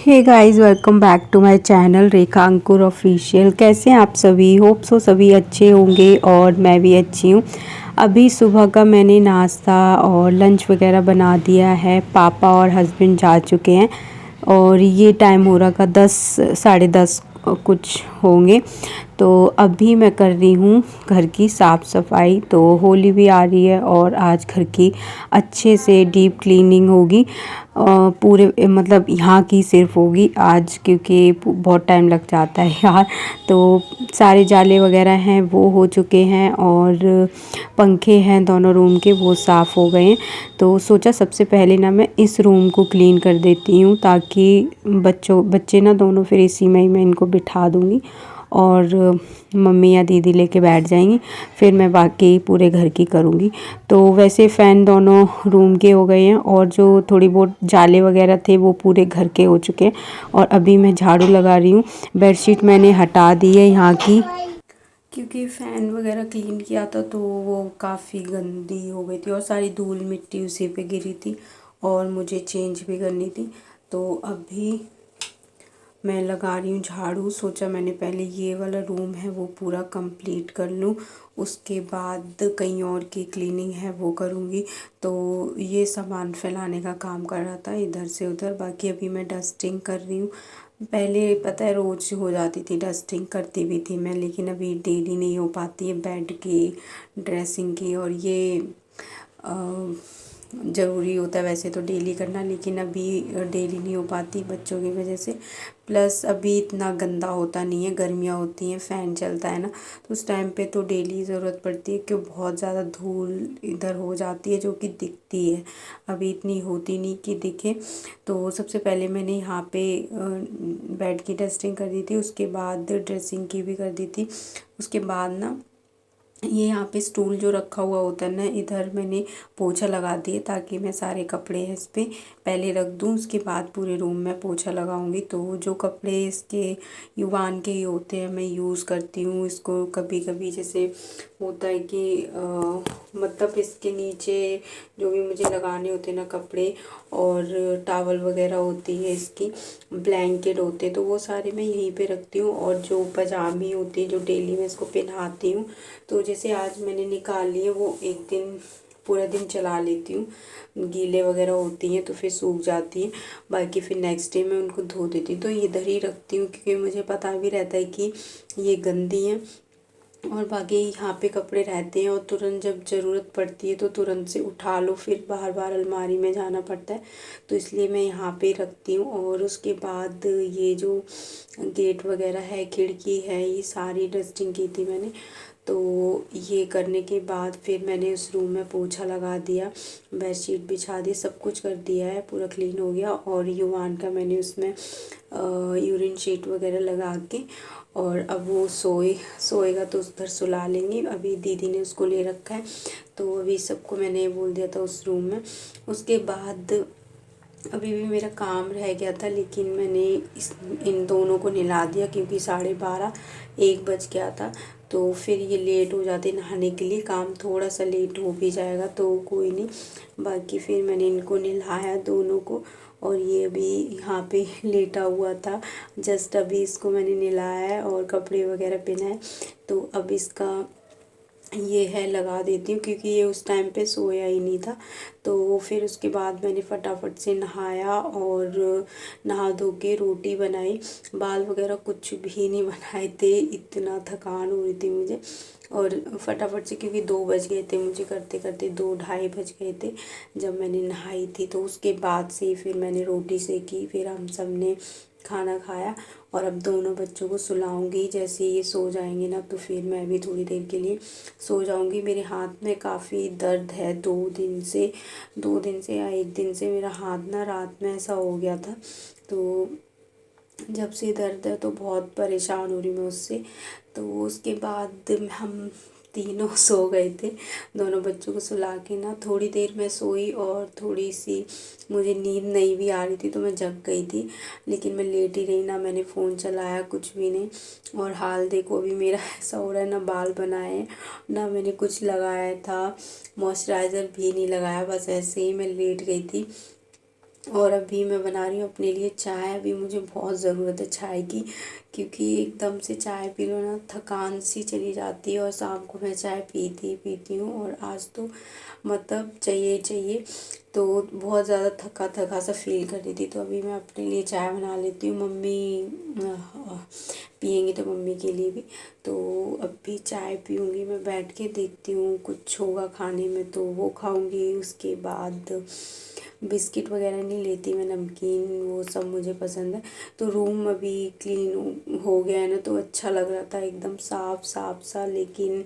Hey guys, welcome back to my channel Rekha Ankur official. कैसे हैं आप सभी? होप सो सभी अच्छे होंगे और मैं भी अच्छी हूँ। अभी सुबह का मैंने नाश्ता और लंच वगैरह बना दिया है। पापा और हस्बैंड जा चुके हैं और ये टाइम हो रहा था 10 साढ़े 10 कुछ होंगे। तो अभी मैं कर रही हूँ घर की साफ़ सफाई। तो होली भी आ रही है और आज घर की अच्छे से डीप क्लीनिंग होगी। पूरे मतलब यहाँ की सिर्फ होगी आज, क्योंकि बहुत टाइम लग जाता है यार। तो सारे जाले वगैरह हैं वो हो चुके हैं और पंखे हैं दोनों रूम के, वो साफ़ हो गए हैं। तो सोचा सबसे पहले ना मैं इस रूम को क्लीन कर देती हूँ, ताकि बच्चे ना दोनों फिर इसी में ही मैं इनको बिठा दूँगी और मम्मी या दीदी लेके बैठ जाएंगी। फिर मैं बाकी पूरे घर की करूँगी। तो वैसे फ़ैन दोनों रूम के हो गए हैं और जो थोड़ी बहुत जाले वगैरह थे वो पूरे घर के हो चुके हैं। और अभी मैं झाड़ू लगा रही हूँ। बेडशीट मैंने हटा दी है यहाँ की, क्योंकि फ़ैन वगैरह क्लीन किया था तो वो काफ़ी गंदी हो गई थी और सारी धूल मिट्टी उसी पे गिरी थी और मुझे चेंज भी करनी थी। तो अभी मैं लगा रही हूँ झाड़ू। सोचा मैंने पहले ये वाला रूम है वो पूरा कंप्लीट कर लूँ, उसके बाद कहीं और की क्लीनिंग है वो करूँगी। तो ये सामान फैलाने का काम कर रहा था इधर से उधर। बाकी अभी मैं डस्टिंग कर रही हूँ। पहले पता है रोज़ हो जाती थी डस्टिंग, करती भी थी मैं, लेकिन अभी डेली नहीं हो पाती है बेड की, ड्रेसिंग की। और ये ज़रूरी होता है वैसे तो डेली करना, लेकिन अभी डेली नहीं हो पाती बच्चों की वजह से। प्लस अभी इतना गंदा होता नहीं है, गर्मियाँ होती हैं, फ़ैन चलता है ना, तो उस टाइम पे तो डेली ज़रूरत पड़ती है, क्योंकि बहुत ज़्यादा धूल इधर हो जाती है जो कि दिखती है। अभी इतनी होती नहीं कि दिखे। तो सबसे पहले मैंने यहाँ पे बेड की डस्टिंग कर दी थी, उसके बाद ड्रेसिंग की भी कर दी थी। उसके बाद ना ये यहाँ पे स्टूल जो रखा हुआ होता है ना, इधर मैंने पोछा लगा दिए, ताकि मैं सारे कपड़े इस पे पहले रख दूँ, उसके बाद पूरे रूम में पोछा लगाऊंगी। तो जो कपड़े इसके युवान के ही होते हैं मैं यूज़ करती हूँ इसको। कभी कभी जैसे होता है कि मतलब इसके नीचे जो भी मुझे लगाने होते हैं ना कपड़े, और टावल वगैरह होती है इसकी, ब्लैंकेट होते हैं, तो वो सारे मैं यहीं पे रखती हूँ। और जो पजामी होती है जो डेली मैं इसको पहनाती हूँ, तो जैसे आज मैंने निकाल लिए, वो एक दिन पूरा दिन चला लेती हूँ। गीले वगैरह होती हैं तो फिर सूख जाती हैं, बाकी फिर नेक्स्ट डे मैं उनको धो देती हूँ। तो इधर ही रखती हूँ, क्योंकि मुझे पता भी रहता है कि ये गंदी हैं। और बाकी यहाँ पे कपड़े रहते हैं और तुरंत जब ज़रूरत पड़ती है तो तुरंत से उठा लो, फिर बार बार अलमारी में जाना पड़ता है। तो इसलिए मैं यहाँ पे रखती हूँ। और उसके बाद ये जो गेट वगैरह है, खिड़की है, ये सारी डस्टिंग की थी मैंने। तो ये करने के बाद फिर मैंने उस रूम में पोछा लगा दिया, बेडशीट बिछा दी, सब कुछ कर दिया है, पूरा क्लीन हो गया। और युवान का मैंने उसमें यूरिन शीट वगैरह लगा के, और अब वो सोएगा तो उधर सुला लेंगे। अभी दीदी ने उसको ले रखा है, तो अभी सबको मैंने बोल दिया था उस रूम में। उसके बाद अभी भी मेरा काम रह गया था, लेकिन मैंने इन दोनों को नहला दिया, क्योंकि 12:30 1 बज गया था। तो फिर ये लेट हो जाते नहाने के लिए, काम थोड़ा सा लेट हो भी जाएगा तो कोई नहीं। बाकी फिर मैंने इनको नहलाया दोनों को, और ये अभी यहाँ पे लेटा हुआ था। जस्ट अभी इसको मैंने नहलाया है और कपड़े वगैरह पहनाए। तो अब इसका ये है लगा देती हूँ, क्योंकि ये उस टाइम पे सोया ही नहीं था। तो फिर उसके बाद मैंने फटाफट से नहाया और नहा धो के रोटी बनाई। बाल वगैरह कुछ भी नहीं बनाए थे, इतना थकान हो रही थी मुझे। और फटाफट से, क्योंकि 2 बज गए थे मुझे करते करते, 2 ढाई बज गए थे जब मैंने नहाई थी। तो उसके बाद से फिर मैंने रोटी सेकी, फिर हम सब ने खाना खाया। और अब दोनों बच्चों को सुलाऊंगी। जैसे ये सो जाएंगे ना, तो फिर मैं भी थोड़ी देर के लिए सो जाऊंगी। मेरे हाथ में काफ़ी दर्द है 2 दिन से या 1 दिन से मेरा हाथ ना रात में ऐसा हो गया था। तो जब से दर्द है तो बहुत परेशान हो रही मैं उससे। तो उसके बाद हम तीनों सो गए थे। दोनों बच्चों को सुला के ना थोड़ी देर मैं सोई, और थोड़ी सी मुझे नींद नहीं भी आ रही थी तो मैं जग गई थी, लेकिन मैं लेट ही रही, ना मैंने फ़ोन चलाया, कुछ भी नहीं। और हाल देखो अभी मेरा ऐसा हो रहा है, ना बाल बनाए, ना मैंने कुछ लगाया था, मॉइस्चराइज़र भी नहीं लगाया, बस ऐसे ही मैं लेट गई थी। और अभी मैं बना रही हूँ अपने लिए चाय। अभी मुझे बहुत ज़रूरत है चाय की, क्योंकि एकदम से चाय पी लो ना थकान सी चली जाती है, और शाम को मैं चाय पीती ही पीती हूँ। और आज तो मतलब चाहिए ही चाहिए, तो बहुत ज़्यादा थका थका सा फील कर रही थी। तो अभी मैं अपने लिए चाय बना लेती हूँ, मम्मी पियेंगी तो मम्मी के लिए भी। तो अभी चाय पीऊँगी मैं, बैठ के देखती हूँ कुछ होगा खाने में तो वो खाऊँगी। उसके बाद बिस्किट वगैरह नहीं लेती मैं, नमकीन वो सब मुझे पसंद है। तो रूम अभी क्लीन हो गया है ना, तो अच्छा लग रहा था एकदम साफ साफ सा। लेकिन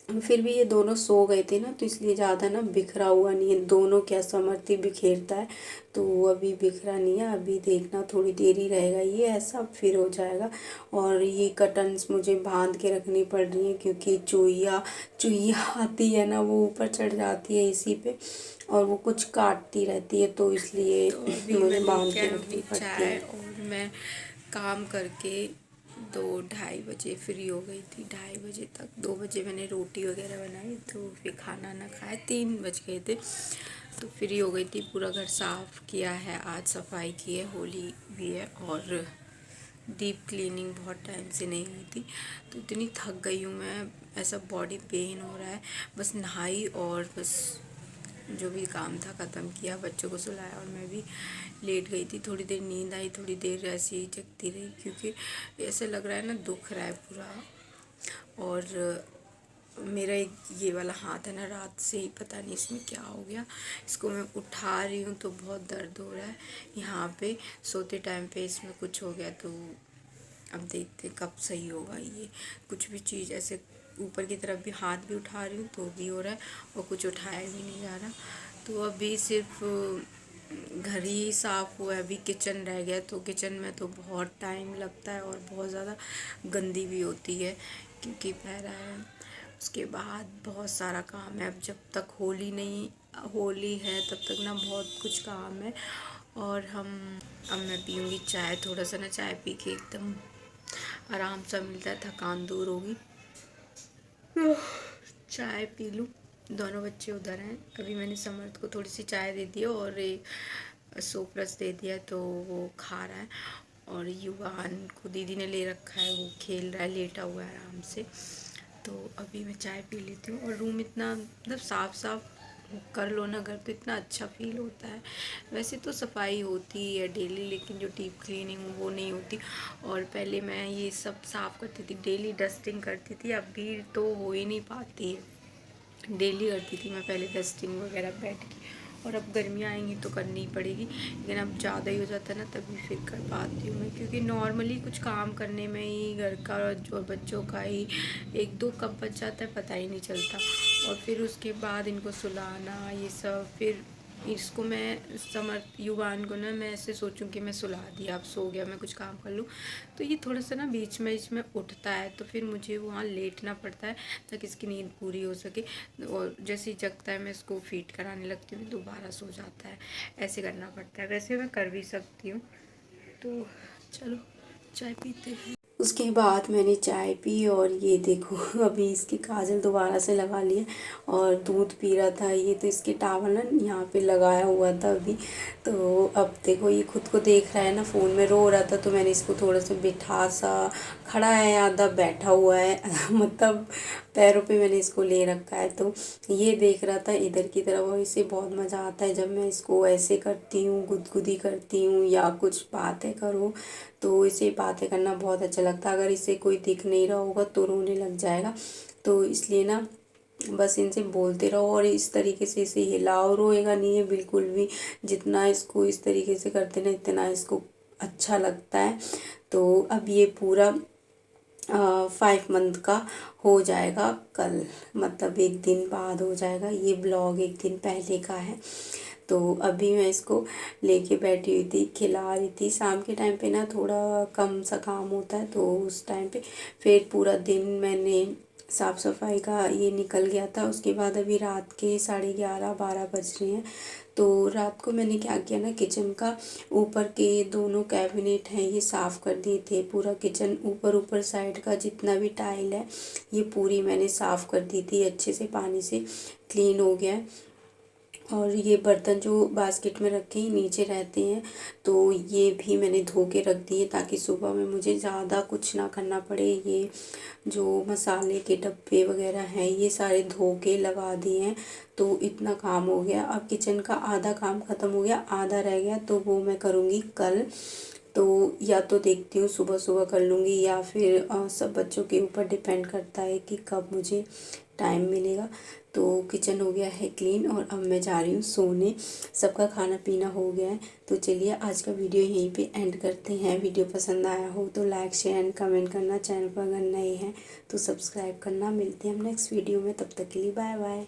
फिर भी ये दोनों सो गए थे ना, तो इसलिए ज़्यादा ना बिखरा हुआ नहीं है। दोनों क्या समर्थी बिखेरता है, तो वो अभी बिखरा नहीं है। अभी देखना थोड़ी देर ही रहेगा ये ऐसा, फिर हो जाएगा। और ये कर्टन्स मुझे बांध के रखनी पड़ रही है, क्योंकि चूहिया चूहिया आती है ना, वो ऊपर चढ़ जाती है एसी पे और वो कुछ काटती रहती है, तो इसलिए तो अभी मुझे मैं बांध लेके के आई हूँ रखनी अपनी पड़ती चाय, है। और मैं काम करके 2-2:30 बजे फ्री हो गई थी। 2:30 बजे तक, 2 बजे मैंने रोटी वगैरह बनाई, तो फिर खाना ना खाए 3 बज गए थे, तो फ्री हो गई थी। पूरा घर साफ़ किया है, आज सफाई की है, होली भी है। और डीप क्लीनिंग बहुत टाइम से नहीं हुई थी, तो इतनी थक गई हूँ मैं, ऐसा बॉडी पेन हो रहा है। बस नहाई और बस जो भी काम था ख़त्म किया, बच्चों को सुलाया और मैं भी लेट गई थी। थोड़ी देर नींद आई, थोड़ी देर ऐसे ही जगती रही, क्योंकि ऐसे लग रहा है ना दुख रहा है पूरा। और मेरा एक ये वाला हाथ है ना, रात से ही पता नहीं इसमें क्या हो गया, इसको मैं उठा रही हूँ तो बहुत दर्द हो रहा है यहाँ पे। सोते टाइम पे इसमें कुछ हो गया, तो अब देखते कब सही होगा ये। कुछ भी चीज़ ऐसे ऊपर की तरफ भी हाथ भी उठा रही हूँ तो भी हो रहा है, और कुछ उठाया भी नहीं जा रहा। तो अभी सिर्फ घर ही साफ़ हुआ है, अभी किचन रह गया। तो किचन में तो बहुत टाइम लगता है और बहुत ज़्यादा गंदी भी होती है, क्योंकि पहरा है। उसके बाद बहुत सारा काम है, अब जब तक होली है तब तक ना बहुत कुछ काम है। और अब मैं पीऊँगी चाय, थोड़ा सा ना चाय पी के एकदम आराम सा मिलता है, थकान दूर होगी। चाय पी लूँ। दोनों बच्चे उधर हैं, अभी मैंने समर्थ को थोड़ी सी चाय दे दी है और एक सोपरस दे दिया, तो वो खा रहा है। और युवान को दीदी ने ले रखा है, वो खेल रहा है, लेटा हुआ है आराम से। तो अभी मैं चाय पी लेती हूँ। और रूम इतना मतलब साफ साफ कर लो ना घर, तो इतना अच्छा फील होता है। वैसे तो सफाई होती है डेली, लेकिन जो डीप क्लीनिंग वो नहीं होती। और पहले मैं ये सब साफ़ करती थी, डेली डस्टिंग करती थी, अभी तो हो ही नहीं पाती है। डेली करती थी मैं पहले डस्टिंग वगैरह बैठ के, और अब गर्मियाँ आएंगी तो करनी ही पड़ेगी। लेकिन अब ज़्यादा ही हो जाता है ना, तभी फिर कर पाती हूँ मैं, क्योंकि नॉर्मली कुछ काम करने में ही घर का और बच्चों का ही 1-2 कब बच जाता है पता ही नहीं चलता। और फिर उसके बाद इनको सुलाना ये सब, फिर इसको मैं समर्थ युवान को ना मैं ऐसे सोचूं कि मैं सुला दिया, अब सो गया, मैं कुछ काम कर लूँ, तो ये थोड़ा सा ना बीच में उठता है, तो फिर मुझे वहाँ लेटना पड़ता है ताकि इसकी नींद पूरी हो सके। और जैसे ही जगता है मैं इसको फीड कराने लगती हूँ, दोबारा सो जाता है, ऐसे करना पड़ता है। वैसे मैं कर भी सकती हूँ। तो चलो चाय पीते हैं। उसके बाद मैंने चाय पी, और ये देखो अभी इसकी काजल दोबारा से लगा लिया, और दूध पी रहा था ये, तो इसके टावल ना यहाँ पे लगाया हुआ था अभी। तो अब देखो ये खुद को देख रहा है ना, फ़ोन में रो रहा था, तो मैंने इसको थोड़ा सा बिठा सा, खड़ा है आधा बैठा हुआ है मतलब पैरों पे मैंने इसको ले रखा है, तो ये देख रहा था इधर की तरफ। और इसे बहुत मज़ा आता है जब मैं इसको ऐसे करती हूँ, गुदगुदी करती हूँ या कुछ बातें करूँ, तो इसे बातें करना बहुत अच्छा लगता है। अगर इसे कोई दिख नहीं रहा होगा तो रोने लग जाएगा, तो इसलिए ना बस इनसे बोलते रहो, और इस तरीके से इसे हिलाओ, रोएगा नहीं है बिल्कुल भी। जितना इसको इस तरीके से करते ना, इतना इसको अच्छा लगता है। तो अब ये पूरा 5 मंथ का हो जाएगा कल, मतलब एक दिन बाद हो जाएगा। ये ब्लॉग एक दिन पहले का है। तो अभी मैं इसको लेके बैठी हुई थी, खिला रही थी। शाम के टाइम पे ना थोड़ा कम सा काम होता है, तो उस टाइम पे फिर पूरा दिन मैंने साफ़ सफाई का ये निकल गया था। उसके बाद अभी रात के 11:30-12 बज रहे हैं। तो रात को मैंने क्या किया ना, किचन का ऊपर के दोनों कैबिनेट हैं ये साफ़ कर दिए थे। पूरा किचन ऊपर साइड का जितना भी टाइल है ये पूरी मैंने साफ़ कर दी थी, अच्छे से पानी से क्लीन हो गया है। और ये बर्तन जो बास्केट में रखे हैं नीचे रहते हैं, तो ये भी मैंने धो के रख दिए ताकि सुबह में मुझे ज़्यादा कुछ ना करना पड़े। ये जो मसाले के डब्बे वगैरह हैं ये सारे धो के लगा दिए हैं, तो इतना काम हो गया। अब किचन का आधा काम ख़त्म हो गया, आधा रह गया तो वो मैं करूँगी कल। तो या तो देखती हूँ सुबह सुबह कर लूँगी या फिर सब बच्चों के ऊपर डिपेंड करता है कि कब मुझे टाइम मिलेगा। तो किचन हो गया है क्लीन और अब मैं जा रही हूँ सोने। सबका खाना पीना हो गया है। तो चलिए आज का वीडियो यहीं पे एंड करते हैं। वीडियो पसंद आया हो तो लाइक शेयर एंड कमेंट करना, चैनल पर अगर नए हैं तो सब्सक्राइब करना। मिलते हैं हम नेक्स्ट वीडियो में, तब तक के लिए बाय बाय।